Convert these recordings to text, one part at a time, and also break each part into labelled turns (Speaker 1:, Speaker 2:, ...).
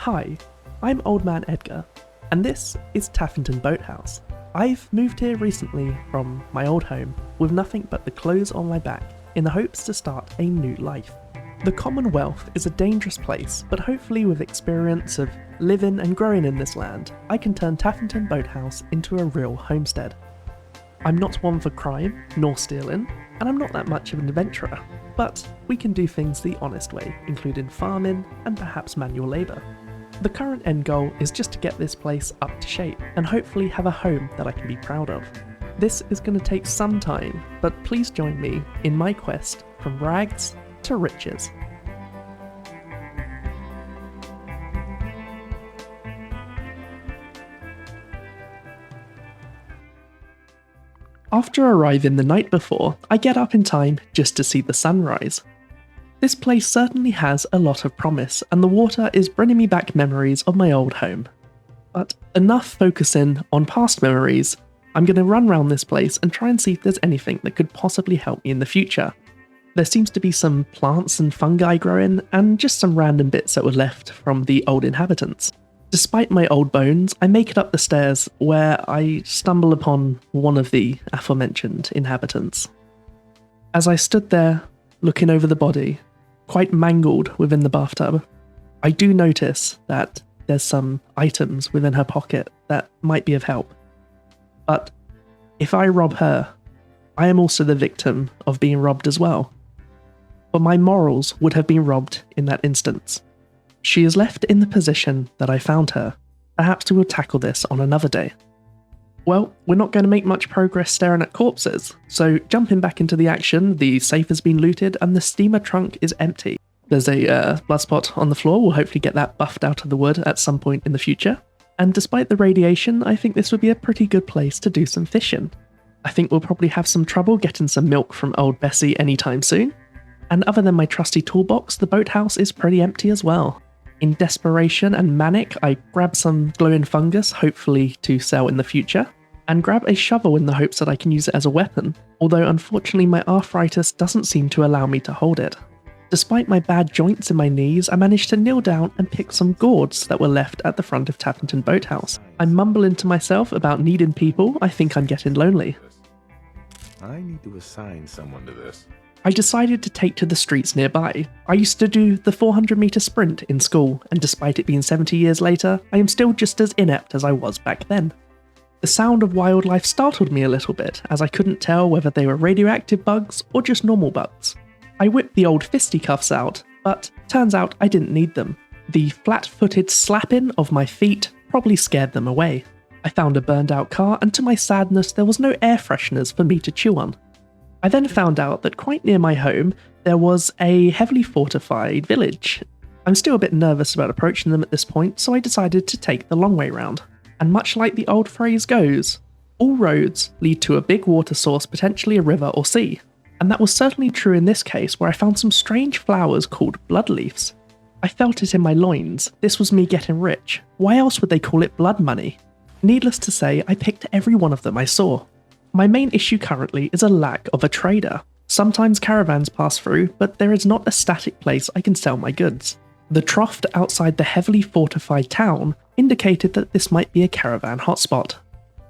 Speaker 1: Hi, I'm Old Man Edgar, and this is Taffington Boathouse. I've moved here recently from my old home with nothing but the clothes on my back in the hopes to start a new life. The Commonwealth is a dangerous place, but hopefully with experience of living and growing in this land, I can turn Taffington Boathouse into a real homestead. I'm not one for crime, nor stealing, and I'm not that much of an adventurer, but we can do things the honest way, including farming and perhaps manual labour. The current end goal is just to get this place up to shape and hopefully have a home that I can be proud of. This is going to take some time, but please join me in my quest from rags to riches. After arriving the night before, I get up in time just to see the sunrise. This place certainly has a lot of promise, and the water is bringing me back memories of my old home. But enough focusing on past memories, I'm going to run around this place and try and see if there's anything that could possibly help me in the future. There seems to be some plants and fungi growing, and just some random bits that were left from the old inhabitants. Despite my old bones, I make it up the stairs where I stumble upon one of the aforementioned inhabitants. As I stood there, looking over the body, quite mangled within the bathtub, I do notice that there's some items within her pocket that might be of help. But if I rob her, I am also the victim of being robbed as well. But my morals would have been robbed in that instance. She is left in the position that I found her. Perhaps we will tackle this on another day. Well, we're not going to make much progress staring at corpses, so jumping back into the action, the safe has been looted and the steamer trunk is empty. There's a blood spot on the floor, we'll hopefully get that buffed out of the wood at some point in the future. And despite the radiation, I think this would be a pretty good place to do some fishing. I think we'll probably have some trouble getting some milk from old Bessie anytime soon. And other than my trusty toolbox, the boathouse is pretty empty as well. In desperation and manic, I grab some glowing fungus, hopefully to sell in the future, and grab a shovel in the hopes that I can use it as a weapon, although unfortunately my arthritis doesn't seem to allow me to hold it. Despite my bad joints in my knees, I managed to kneel down and pick some gourds that were left at the front of Taffington Boathouse. I mumble into myself about needing people. I think I'm getting lonely.
Speaker 2: I need to assign someone to this.
Speaker 1: I decided to take to the streets nearby. I used to do the 400-metre sprint in school, and despite it being 70 years later, I am still just as inept as I was back then. The sound of wildlife startled me a little bit, as I couldn't tell whether they were radioactive bugs or just normal bugs. I whipped the old fisticuffs out, but turns out I didn't need them. The flat-footed slapping of my feet probably scared them away. I found a burned out car, and to my sadness there was no air fresheners for me to chew on. I then found out that quite near my home there was a heavily fortified village. I'm still a bit nervous about approaching them at this point, so I decided to take the long way round. And much like the old phrase goes, all roads lead to a big water source, potentially a river or sea. And that was certainly true in this case, where I found some strange flowers called blood leaves. I felt it in my loins. This was me getting rich. Why else would they call it blood money? Needless to say, I picked every one of them I saw. My main issue currently is a lack of a trader. Sometimes caravans pass through, but there is not a static place I can sell my goods. The trough outside the heavily fortified town indicated that this might be a caravan hotspot.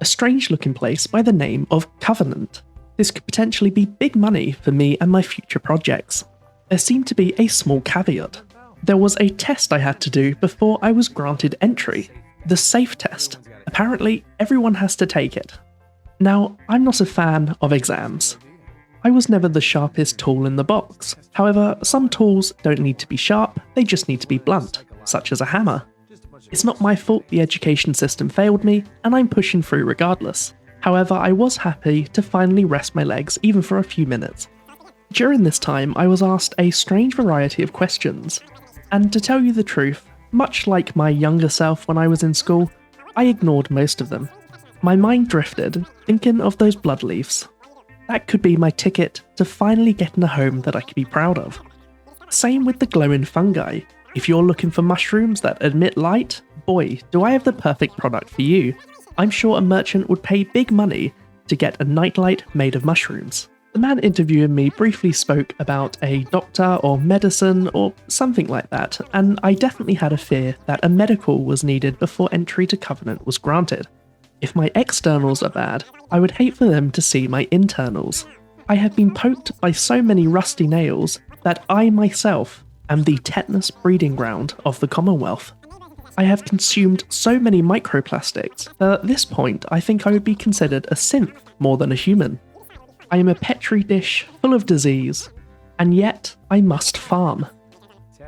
Speaker 1: A strange looking place by the name of Covenant. This could potentially be big money for me and my future projects. There seemed to be a small caveat. There was a test I had to do before I was granted entry. The safe test. Apparently, everyone has to take it. Now, I'm not a fan of exams. I was never the sharpest tool in the box. However, some tools don't need to be sharp, they just need to be blunt, such as a hammer. It's not my fault the education system failed me, and I'm pushing through regardless. However, I was happy to finally rest my legs even for a few minutes. During this time, I was asked a strange variety of questions, and to tell you the truth, much like my younger self when I was in school, I ignored most of them. My mind drifted, thinking of those blood leaves. That could be my ticket to finally getting a home that I could be proud of. Same with the glowing fungi. If you're looking for mushrooms that emit light, boy, do I have the perfect product for you. I'm sure a merchant would pay big money to get a nightlight made of mushrooms. The man interviewing me briefly spoke about a doctor or medicine or something like that, and I definitely had a fear that a medical was needed before entry to Covenant was granted. If my externals are bad, I would hate for them to see my internals. I have been poked by so many rusty nails that I myself am the tetanus breeding ground of the Commonwealth. I have consumed so many microplastics that at this point I think I would be considered a synth more than a human. I am a petri dish full of disease, and yet I must farm.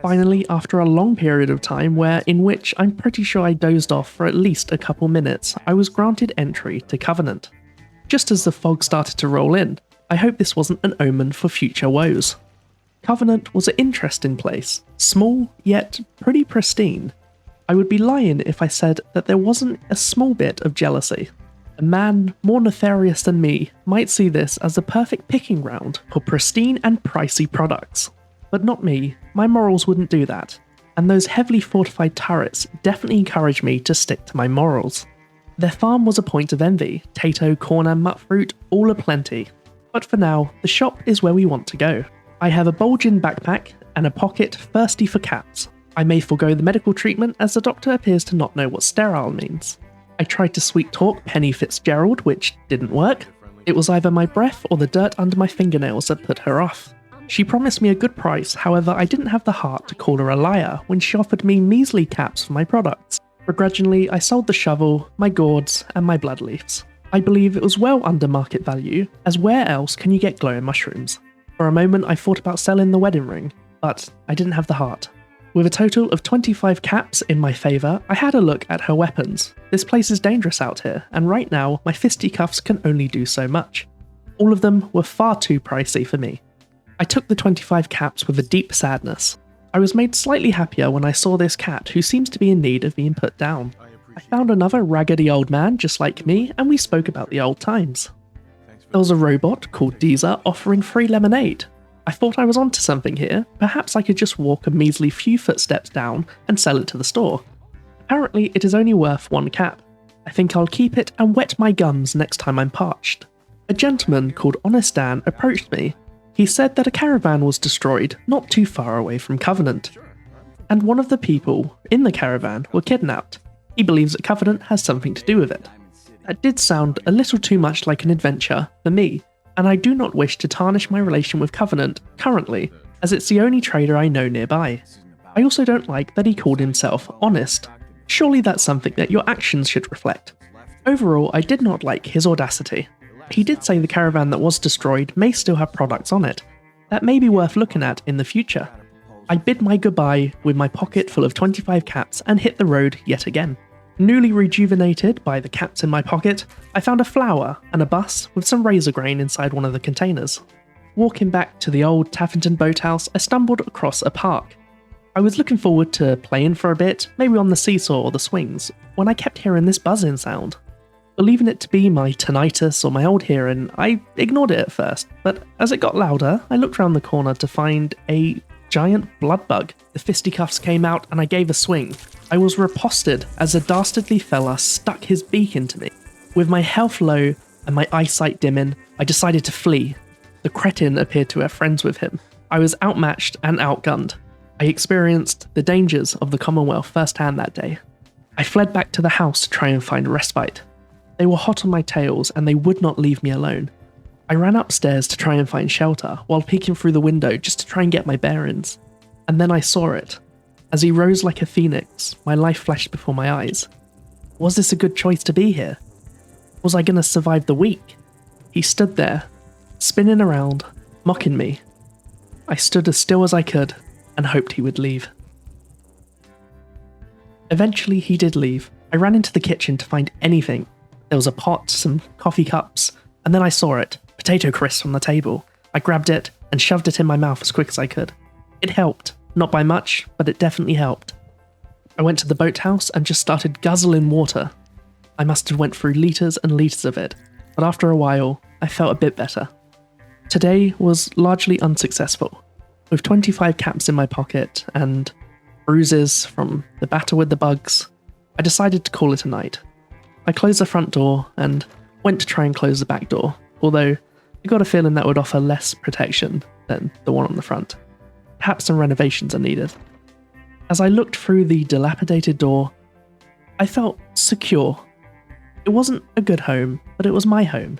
Speaker 1: Finally, after a long period of time in which I'm pretty sure I dozed off for at least a couple minutes, I was granted entry to Covenant. Just as the fog started to roll in, I hope this wasn't an omen for future woes. Covenant was an interesting place, small yet pretty pristine. I would be lying if I said that there wasn't a small bit of jealousy. A man more nefarious than me might see this as the perfect picking ground for pristine and pricey products. But not me, my morals wouldn't do that, and those heavily fortified turrets definitely encouraged me to stick to my morals. Their farm was a point of envy, tato, corn and mutfruit, all aplenty. But for now, the shop is where we want to go. I have a bulging backpack and a pocket thirsty for caps. I may forego the medical treatment as the doctor appears to not know what sterile means. I tried to sweet talk Penny Fitzgerald, which didn't work. It was either my breath or the dirt under my fingernails that put her off. She promised me a good price, however I didn't have the heart to call her a liar when she offered me measly caps for my products. Begrudgingly, I sold the shovel, my gourds, and my blood leaves. I believe it was well under market value, as where else can you get glowing mushrooms? For a moment I thought about selling the wedding ring, but I didn't have the heart. With a total of 25 caps in my favour, I had a look at her weapons. This place is dangerous out here, and right now my fisticuffs can only do so much. All of them were far too pricey for me. I took the 25 caps with a deep sadness. I was made slightly happier when I saw this cat who seems to be in need of being put down. I found another raggedy old man just like me, and we spoke about the old times. There was a robot called Deezer offering free lemonade. I thought I was onto something here. Perhaps I could just walk a measly few footsteps down and sell it to the store. Apparently it is only worth 1 cap. I think I'll keep it and wet my gums next time I'm parched. A gentleman called Honest Dan approached me. He said that a caravan was destroyed not too far away from Covenant, and one of the people in the caravan were kidnapped. He believes that Covenant has something to do with it. That did sound a little too much like an adventure for me, and I do not wish to tarnish my relation with Covenant currently, as it's the only trader I know nearby. I also don't like that he called himself honest. Surely that's something that your actions should reflect. Overall, I did not like his audacity. He did say the caravan that was destroyed may still have products on it. That may be worth looking at in the future. I bid my goodbye with my pocket full of 25 caps and hit the road yet again. Newly rejuvenated by the caps in my pocket, I found a flower and a bus with some razor grain inside one of the containers. Walking back to the old Taffington boathouse, I stumbled across a park. I was looking forward to playing for a bit, maybe on the seesaw or the swings, when I kept hearing this buzzing sound. Believing it to be my tinnitus or my old hearing, I ignored it at first, but as it got louder, I looked round the corner to find a giant blood bug. The fisticuffs came out and I gave a swing. I was riposted as a dastardly fella stuck his beak into me. With my health low and my eyesight dimming, I decided to flee. The cretin appeared to have friends with him. I was outmatched and outgunned. I experienced the dangers of the Commonwealth firsthand that day. I fled back to the house to try and find respite. They were hot on my tails and they would not leave me alone. I ran upstairs to try and find shelter while peeking through the window just to try and get my bearings. And then I saw it. As he rose like a phoenix, my life flashed before my eyes. Was this a good choice to be here? Was I going to survive the week? He stood there, spinning around, mocking me. I stood as still as I could and hoped he would leave. Eventually he did leave. I ran into the kitchen to find anything. There was a pot, some coffee cups, and then I saw it, potato crisps on the table. I grabbed it and shoved it in my mouth as quick as I could. It helped. Not by much, but it definitely helped. I went to the boathouse and just started guzzling water. I must have went through litres and litres of it, but after a while, I felt a bit better. Today was largely unsuccessful. With 25 caps in my pocket and bruises from the battle with the bugs, I decided to call it a night. I closed the front door and went to try and close the back door, although I got a feeling that would offer less protection than the one on the front. Perhaps some renovations are needed. As I looked through the dilapidated door, I felt secure. It wasn't a good home, but it was my home,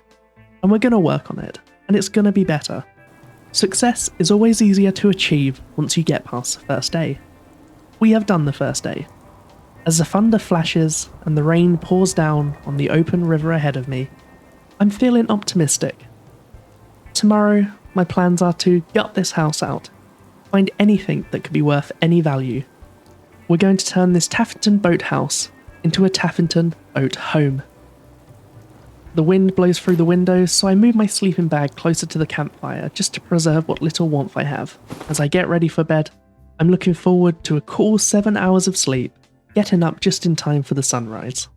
Speaker 1: and we're going to work on it, and it's going to be better. Success is always easier to achieve once you get past the first day. We have done the first day. As the thunder flashes and the rain pours down on the open river ahead of me, I'm feeling optimistic. Tomorrow, my plans are to gut this house out, find anything that could be worth any value. We're going to turn this Taffington boathouse into a Taffington boat home. The wind blows through the windows, so I move my sleeping bag closer to the campfire just to preserve what little warmth I have. As I get ready for bed, I'm looking forward to a cool 7 hours of sleep, getting up just in time for the sunrise.